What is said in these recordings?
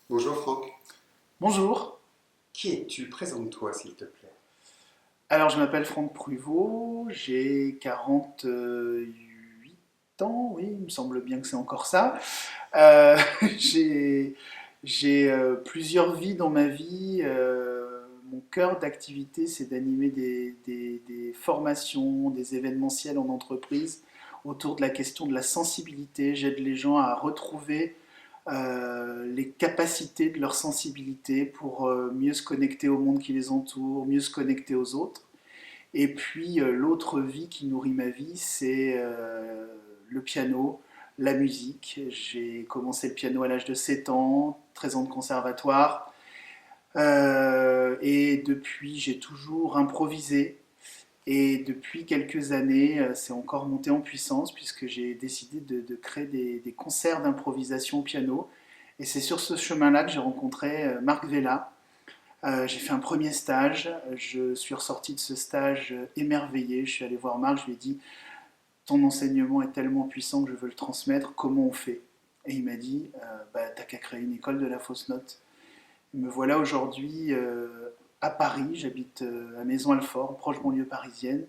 Bonjour Franck. Bonjour, Qui es-tu? Présente-toi s'il te plaît. alors je m'appelle Franck Pruvot, j'ai 48 ans, oui, il me semble bien que c'est encore ça. Euh, j'ai j'ai plusieurs vies dans ma vie. Mon cœur d'activité, c'est d'animer des formations, des événementiels en entreprise autour de la question de la sensibilité. J'aide les gens à retrouver les capacités de leur sensibilité pour mieux se connecter au monde qui les entoure, mieux se connecter aux autres. Et puis l'autre vie qui nourrit ma vie, c'est le piano, la musique. J'ai commencé le piano à l'âge de 7 ans, 13 ans de conservatoire. Et depuis, j'ai toujours improvisé. Et depuis quelques années, c'est encore monté en puissance puisque j'ai décidé de créer des concerts d'improvisation au piano. Et c'est sur ce chemin-là que j'ai rencontré Marc Vella. J'ai fait un premier stage, je suis ressorti de ce stage émerveillé. Je suis allé voir Marc, je lui ai dit: ton enseignement est tellement puissant que je veux le transmettre, comment on fait? Et il m'a dit: bah, t'as qu'à créer une école de la fausse note. Me voilà aujourd'hui à Paris, j'habite à Maison-Alfort, proche banlieue parisienne.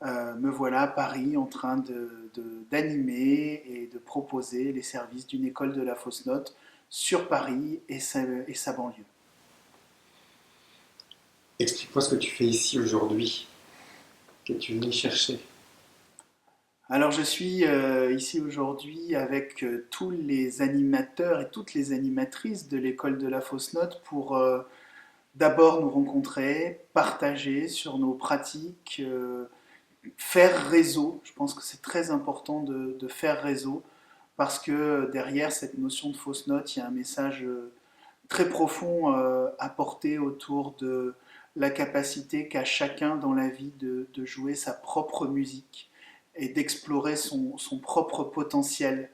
Me voilà à Paris en train d'animer et de proposer les services d'une école de la fausse note sur Paris et sa banlieue. Explique-moi ce que tu fais ici aujourd'hui. Qu'es-tu venu chercher? Alors je suis ici aujourd'hui avec tous les animateurs et toutes les animatrices de l'école de la fausse note pour d'abord nous rencontrer, partager sur nos pratiques, faire réseau. Je pense que c'est très important de faire réseau parce que derrière cette notion de fausse note, il y a un message très profond à porter autour de la capacité qu'a chacun dans la vie de jouer sa propre musique et d'explorer son propre potentiel.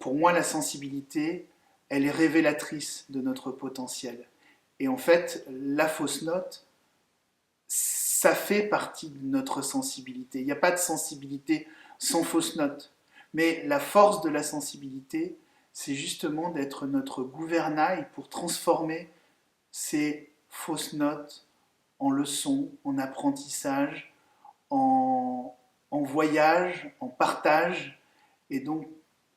Pour moi, la sensibilité, elle est révélatrice de notre potentiel. Et en fait, la fausse note, ça fait partie de notre sensibilité. Il n'y a pas de sensibilité sans fausse note. Mais la force de la sensibilité, c'est justement d'être notre gouvernail pour transformer ces fausses notes en leçons, en apprentissage, en voyage, en partage, et donc,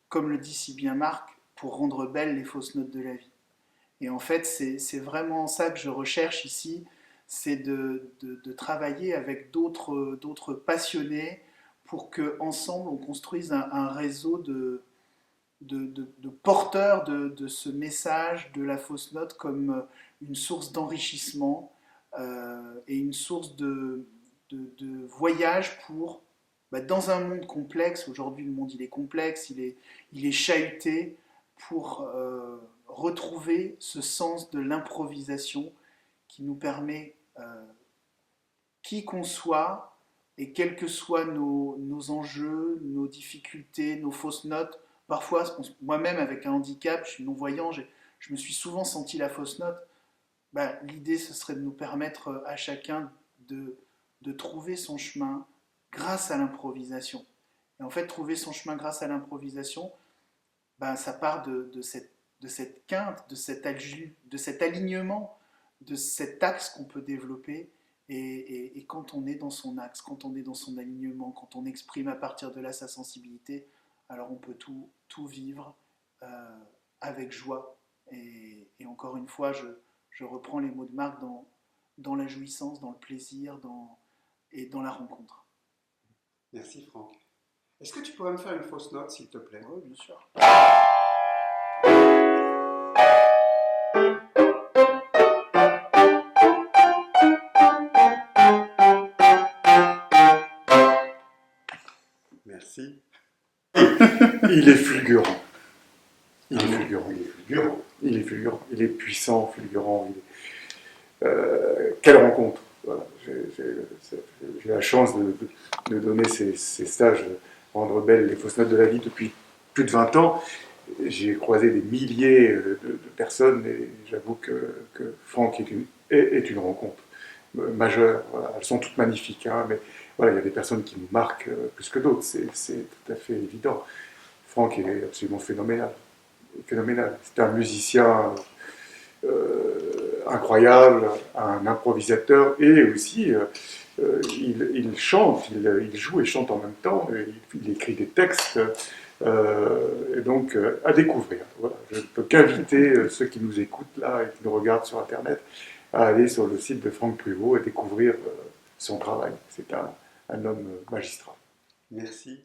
comme le dit si bien Marc, pour rendre belles les fausses notes de la vie. Et en fait, c'est vraiment ça que je recherche ici, c'est de travailler avec d'autres passionnés pour qu'ensemble on construise un réseau de porteurs de ce message de la fausse note comme une source d'enrichissement et une source de voyage pour, bah, dans un monde complexe. Aujourd'hui le monde il est complexe, il est chahuté, pour retrouver ce sens de l'improvisation qui nous permet, qui qu'on soit, et quels que soient nos enjeux, nos difficultés, nos fausses notes. Parfois, moi-même avec un handicap, je suis non-voyant, je me suis souvent senti la fausse note. Bah, l'idée, ce serait de nous permettre à chacun de trouver son chemin grâce à l'improvisation. Et en fait, trouver son chemin grâce à l'improvisation, bah, ça part de cette quinte, de cet alignement, de cet axe qu'on peut développer. Et quand on est dans son axe, quand on est dans son alignement, quand on exprime à partir de là sa sensibilité, alors on peut tout vivre avec joie. Et encore une fois, je reprends les mots de Marc dans la jouissance, dans le plaisir et dans la rencontre. Merci Franck. Est-ce que tu pourrais me faire une fausse note s'il te plaît? Oui, bien sûr. Merci. Il est fulgurant. Il Ah est bon, fulgurant. il est fulgurant. Il est fulgurant. Il est puissant, fulgurant. Quelle rencontre! Voilà. J'ai la chance de donner ces stages, rendre belles les fausses notes de la vie depuis plus de 20 ans. J'ai croisé des milliers de personnes et j'avoue que Franck est une rencontre majeure. Voilà. Elles sont toutes magnifiques, hein, mais voilà, il y a des personnes qui me marquent plus que d'autres, c'est tout à fait évident. Franck est absolument phénoménal. phénoménal. C'est un musicien incroyable, un improvisateur, et aussi il chante, il joue et chante en même temps, il écrit des textes, et donc à découvrir. Voilà. Je ne peux qu'inviter ceux qui nous écoutent là et qui nous regardent sur Internet à aller sur le site de Franck Pruvot et découvrir son travail. C'est un homme magistral. Merci.